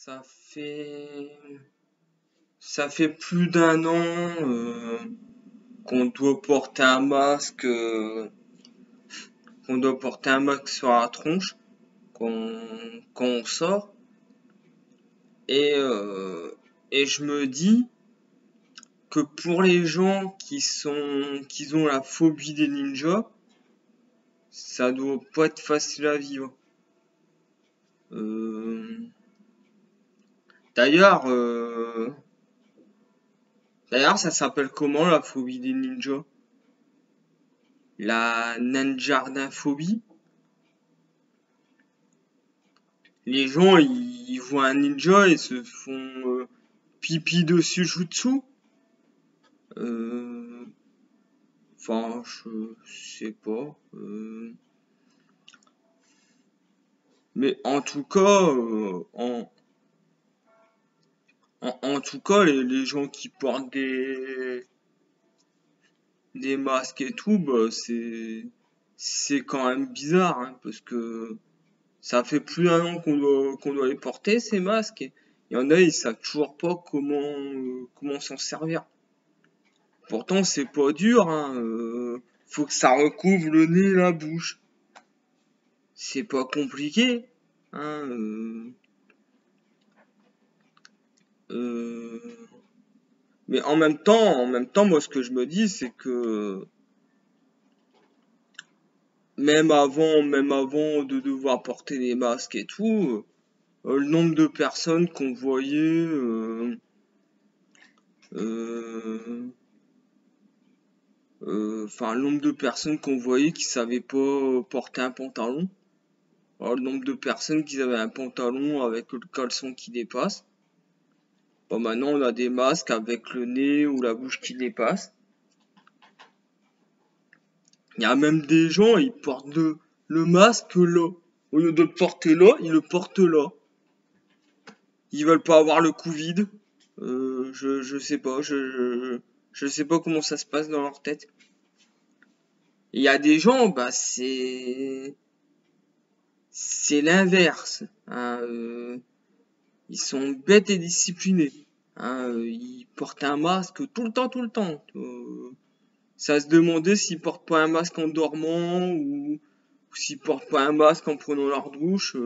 Ça fait ça fait plus d'un an qu'on doit porter un masque sur la tronche quand on sort et je me dis que pour les gens qui ont la phobie des ninjas, ça doit pas être facile à vivre. Euh, D'ailleurs, ça s'appelle comment la phobie des ninjas? La ninjardophobie? Les gens, ils voient un ninja et se font pipi dessus jutsu? Euh, Enfin, je sais pas. Mais en tout cas, en tout cas, les gens qui portent des masques et tout, bah, c'est quand même bizarre, hein, parce que ça fait plus d'un an qu'on doit les porter, ces masques. Et il y en a, ils savent toujours pas comment s'en servir. Pourtant, c'est pas dur, hein, faut que ça recouvre le nez et la bouche. C'est pas compliqué, hein, euh, mais en même temps, moi, ce que je me dis, c'est que même avant de devoir porter les masques et tout, le nombre de personnes qu'on voyait, euh, enfin, le nombre de personnes qu'on voyait qui savaient pas porter un pantalon. Alors, le nombre de personnes qui avaient un pantalon avec le caleçon qui dépasse. Bon, maintenant, on a des masques avec le nez ou la bouche qui dépasse. Il y a même des gens, ils portent le masque là. Au lieu de le porter là, ils le portent là. Ils veulent pas avoir le Covid. Je sais pas, je sais pas comment ça se passe dans leur tête. Il y a des gens, bah c'est l'inverse, hein, ils sont bêtes et disciplinés, hein, ils portent un masque tout le temps. Ça se demandait s'ils portent pas un masque en dormant ou s'ils portent pas un masque en prenant leur douche.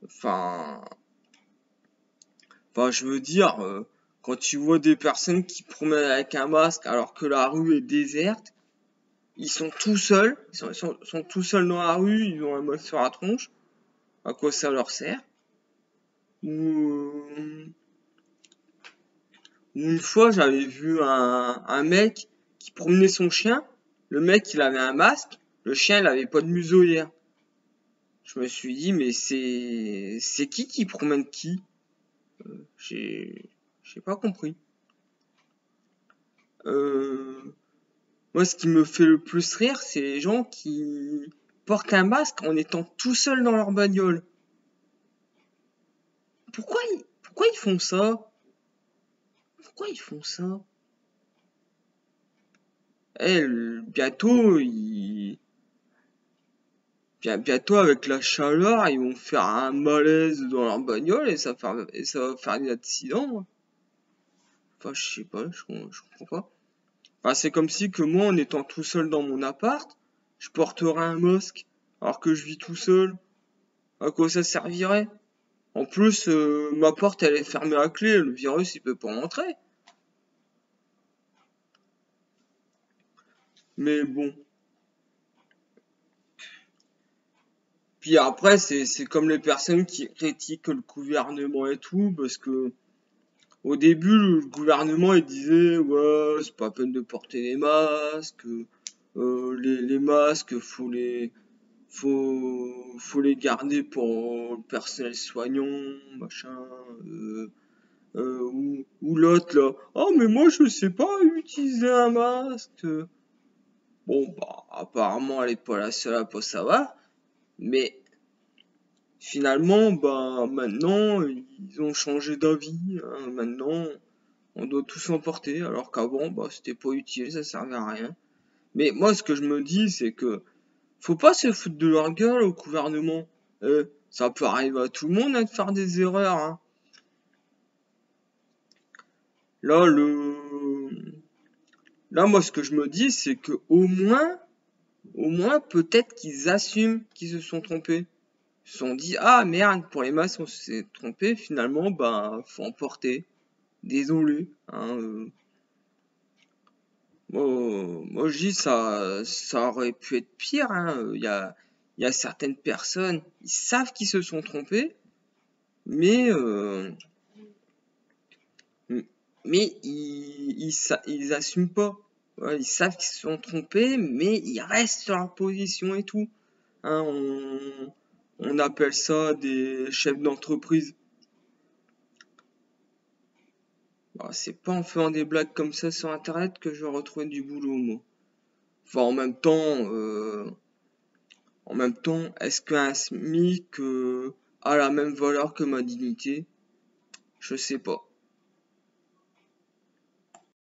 Enfin, je veux dire, quand tu vois des personnes qui promènent avec un masque alors que la rue est déserte, ils sont tout seuls, sont tout seuls dans la rue, ils ont un masque sur la tronche. À quoi ça leur sert? Ou une fois, j'avais vu un mec qui promenait son chien. Le mec, il avait un masque. Le chien, il avait pas de museaulière. Je me suis dit, mais c'est qui promène qui? J'ai pas compris. Euh, Moi, ce qui me fait le plus rire, c'est les gens qui portent un masque en étant tout seuls dans leur bagnole. Pourquoi ils font ça? Pourquoi ils font ça? Bientôt, bientôt avec la chaleur, ils vont faire un malaise dans leur bagnole et ça va faire des accidents. Enfin, je sais pas, je comprends pas. Enfin, c'est comme si que moi, en étant tout seul dans mon appart, je porterais un masque alors que je vis tout seul. À quoi ça servirait? En plus, ma porte, elle est fermée à clé, le virus, il peut pas rentrer. Mais bon. Puis après, c'est comme les personnes qui critiquent le gouvernement et tout, parce que au début, le gouvernement il disait ouais, c'est pas la peine de porter les masques, les masques, faut les garder pour le personnel soignant, machin. Ou l'autre là, oh mais moi je sais pas utiliser un masque. Bon bah apparemment elle est pas la seule à pas savoir, mais finalement bah maintenant ils ont changé d'avis, hein. Maintenant on doit tous en porter, alors qu'avant, bah, c'était pas utile, ça servait à rien. Mais moi, ce que je me dis, c'est que faut pas se foutre de leur gueule au gouvernement. Ça peut arriver à tout le monde hein, de faire des erreurs, hein. Là, là, moi, ce que je me dis, c'est que au moins, peut-être qu'ils assument qu'ils se sont trompés. Ils se sont dit, ah merde, pour les masses, on s'est trompé. Finalement, bah, faut emporter. Désolé. Hein, moi, je dis, ça aurait pu être pire. Hein. Il y a certaines personnes, ils savent qu'ils se sont trompés, mais ils assument pas. Ouais, ils savent qu'ils se sont trompés, mais ils restent sur leur position et tout. Hein, on appelle ça des chefs d'entreprise. Bah, c'est pas en faisant des blagues comme ça sur internet que je vais retrouver du boulot, moi. Enfin, en même temps, est-ce qu'un SMIC a la même valeur que ma dignité? Je sais pas.